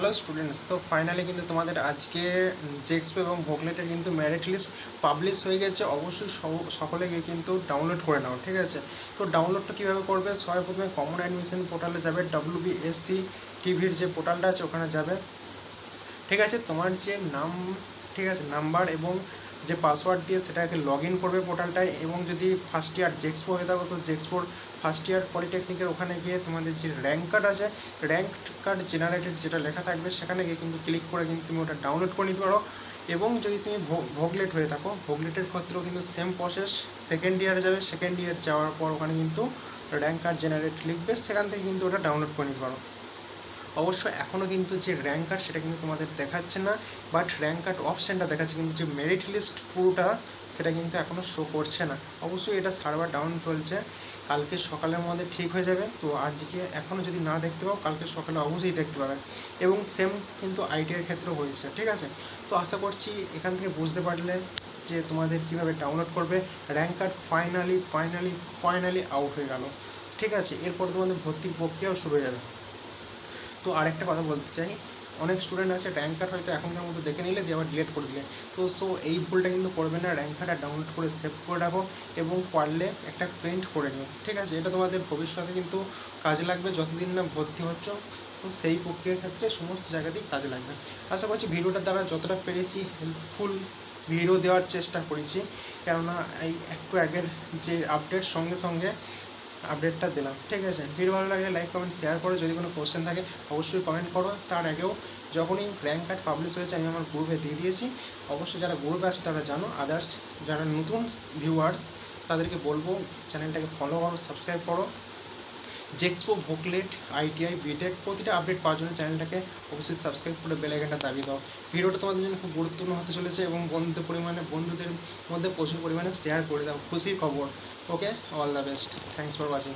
Hello students, তো finally কিন্তু তোমাদের আজকে জেক্সপো এবং ভোগলেটের কিন্তু মেরিট লিস্ট পাবলিশ হয়ে গেছে। অবশ্যই সকলে গিয়ে কিন্তু ডাউনলোড করে নাও, ঠিক আছে? তো ডাউনলোডটা কীভাবে করবে? সবাই প্রথমে কমন অ্যাডমিশন পোর্টালে যাবে, WBSC টিভির যে পোর্টালটা আছে ওখানে যাবে, ঠিক আছে? তোমার যে নাম, ঠিক আছে, নাম্বার এবং যে পাসওয়ার্ড দিয়ে সেটাকে লগ ইন করবে পোর্টালটায়। এবং যদি ফার্স্ট ইয়ার জেক্সপো হয়ে থাকো তো জেক্সপোর ফার্স্ট ইয়ার পলিটেকনিকের ওখানে গিয়ে তোমাদের যে র্যাঙ্ক কার্ড আছে, র্যাঙ্ক কার্ড জেনারেটেড যেটা লেখা থাকবে সেখানে গিয়ে কিন্তু ক্লিক করে কিন্তু তুমি ওটা ডাউনলোড করে নিতে পারো। এবং যদি তুমি ভোগলেট হয়ে থাকো, ভোগলেটের ক্ষেত্রেও কিন্তু সেম প্রসেস। সেকেন্ড ইয়ারে যাবে, সেকেন্ড ইয়ার যাওয়ার পর ওখানে কিন্তু র্যাঙ্ক কার্ড জেনারেট লিখবে, সেখান থেকে কিন্তু ওটা ডাউনলোড করে নিতে পারো। অবশ্য এখনও কিন্তু যে র্যাঙ্ক কার্ড সেটা কিন্তু তোমাদের দেখাচ্ছে না, বাট র্যাঙ্ক কার্ড অপশানটা দেখাচ্ছে, কিন্তু যে মেরিট লিস্ট পুরোটা সেটা কিন্তু এখনও শো করছে না। অবশ্যই এটা সার্ভার ডাউন চলছে, কালকে সকালের মধ্যে ঠিক হয়ে যাবে। তো আজকে এখনও যদি না দেখতে পাও, কালকে সকালে অবশ্যই দেখতে পাবে। এবং সেম কিন্তু আইটিআইয়ের ক্ষেত্রেও হয়েছে, ঠিক আছে? তো আশা করছি এখান থেকে বুঝতে পারলে যে তোমাদের কীভাবে ডাউনলোড করবে। র্যাঙ্ক কার্ড ফাইনালি আউট হয়ে গেল, ঠিক আছে? এরপর তোমাদের ভর্তির প্রক্রিয়াও শুরু হয়ে যাবে। তো আরেকটা কথা বলতে চাই, অনেক স্টুডেন্ট আছে র্যাঙ্ক কার্ড হয়তো এখনকার মতো দেখে নিলে দিয়ে আবার ডিলিট করে দিলে। তো এই ভুলটা কিন্তু করবে না। র্যাঙ্ক কার্ড ডাউনলোড করে সেভ করে রাখো এবং পারলে একটা প্রিন্ট করে নিও, ঠিক আছে? এটা তোমাদের ভবিষ্যতে কিন্তু কাজে লাগবে, যতদিন না ভর্তি হচ্ছ। তো সেই প্রক্রিয়ার ক্ষেত্রে সমস্ত জায়গাতেই কাজে লাগবে। আশা করছি ভিডিওটার দ্বারা যতটা পেরেছি হেল্পফুল ভিডিও দেওয়ার চেষ্টা করেছি, কেননা এই একটু আগের যে আপডেট সঙ্গে সঙ্গে আপডেটটা দিলাম, ঠিক আছে? ভিডিও ভালো লাগলে লাইক কমেন্ট শেয়ার করো। যদি কোনো কোশ্চেন থাকে অবশ্যই কমেন্ট করো। তার আগেও যখনই র্যাঙ্ক কার্ড পাবলিশ হয়েছে আমি আমার গ্রুপে দিয়ে দিয়েছি, অবশ্যই যারা গ্রুপে আছে তারা জানো। আদার্স যারা নতুন ভিউয়ার্স তাদেরকে বলবো চ্যানেলটাকে ফলো করো, সাবস্ক্রাইব করো। জেক্সপো, ভোগলেট, ITI, বিটেক প্রতিটা আপডেট পাওয়ার জন্য চ্যানেলটাকে অবশ্যই সাবস্ক্রাইব করে বেল আইকনটা দাবিয়ে দাও। ভিডিওটা তোমাদের জন্য খুব গুরুত্বপূর্ণ হতে চলেছে এবং বন্ধুদের মধ্যে প্রচুর পরিমাণে শেয়ার করে দাও। খুশির খবর। Okay, all the best, thanks for watching.